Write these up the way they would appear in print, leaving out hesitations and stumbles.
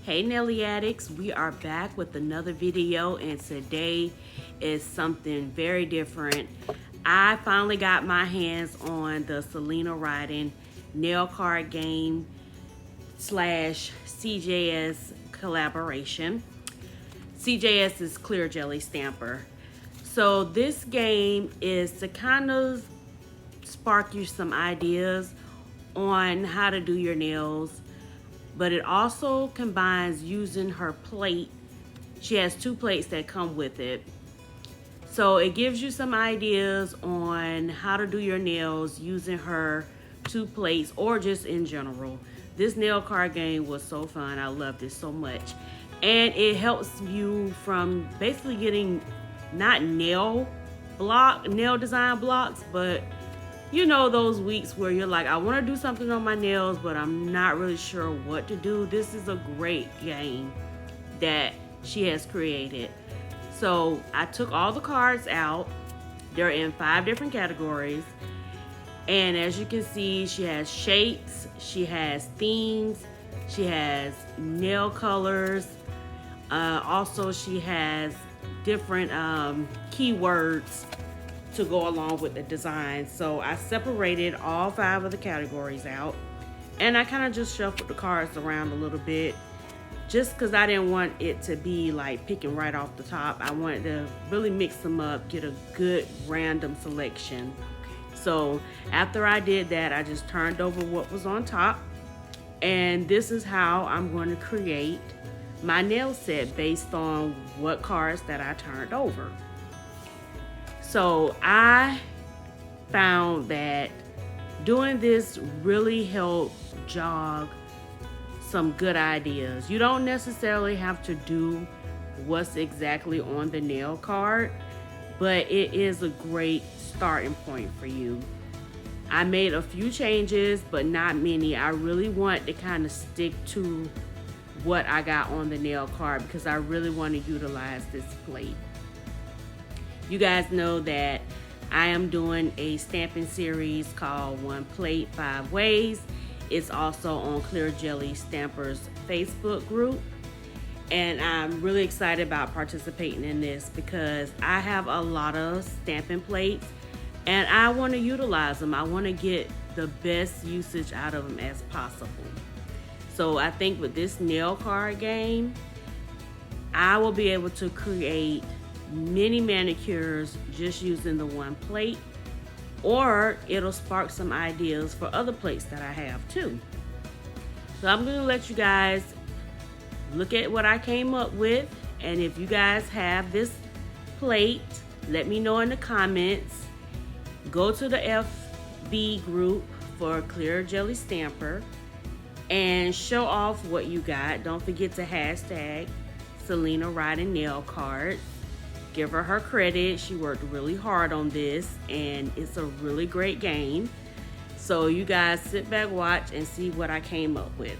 Hey Nelly Addicts, we are back with another video, and today is something very different. I finally got my hands on the Celina Ryden nail card game slash CJS collaboration. CJS is Clear Jelly Stamper. So this game is to kind of spark you some ideas on how to do your nails, but it also combines using her plate. She has two plates that come with it. So it gives you some ideas on how to do your nails using her two plates or just in general. This nail card game was so fun. I loved it so much. And it helps you from basically getting not nail design blocks, but you know those weeks where you're like, I want to do something on my nails, but I'm not really sure what to do. This is a great game that she has created. So I took all the cards out. They're in 5 different categories. And as you can see, she has shapes, she has themes, she has nail colors. Also, she has different keywords to go along with the design. So I separated all 5 of the categories out, and I kind of just shuffled the cards around a little bit just because I didn't want it to be like picking right off the top. I wanted to really mix them up, get a good random selection. So after I did that, I just turned over what was on top, and this is how I'm going to create my nail set based on what cards that I turned over. So I found that doing this really helped jog some good ideas. You don't necessarily have to do what's exactly on the nail card, but it is a great starting point for you. I made a few changes, but not many. I really want to kind of stick to what I got on the nail card because I really want to utilize this plate. You guys know that I am doing a stamping series called One Plate 5 Ways. It's also on Clear Jelly Stampers Facebook group. And I'm really excited about participating in this because I have a lot of stamping plates and I want to utilize them. I want to get the best usage out of them as possible. So I think with this nail card game, I will be able to create many manicures just using the one plate, or it'll spark some ideas for other plates that I have too. So I'm going to let you guys look at what I came up with, and if you guys have this plate, let me know in the comments. Go to the FB group for Clear Jelly Stamper and show off what you got. Don't forget to hashtag Celina Ryden nail cards. Give her credit. She worked really hard on this and it's a really great game. So you guys sit back, watch, and see what I came up with.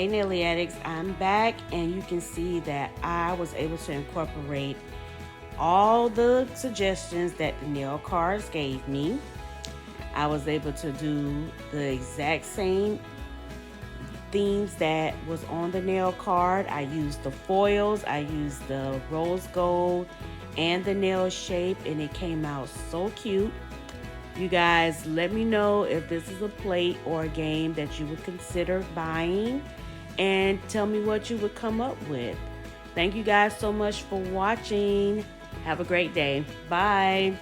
Hey Naily Addicts, I'm back, and you can see that I was able to incorporate all the suggestions that the nail cards gave me. I was able to do the exact same themes that was on the nail card. I used the foils, I used the rose gold and the nail shape, and it came out so cute. You guys, let me know if this is a plate or a game that you would consider buying, and tell me what you would come up with. Thank you guys so much for watching. Have a great day. Bye.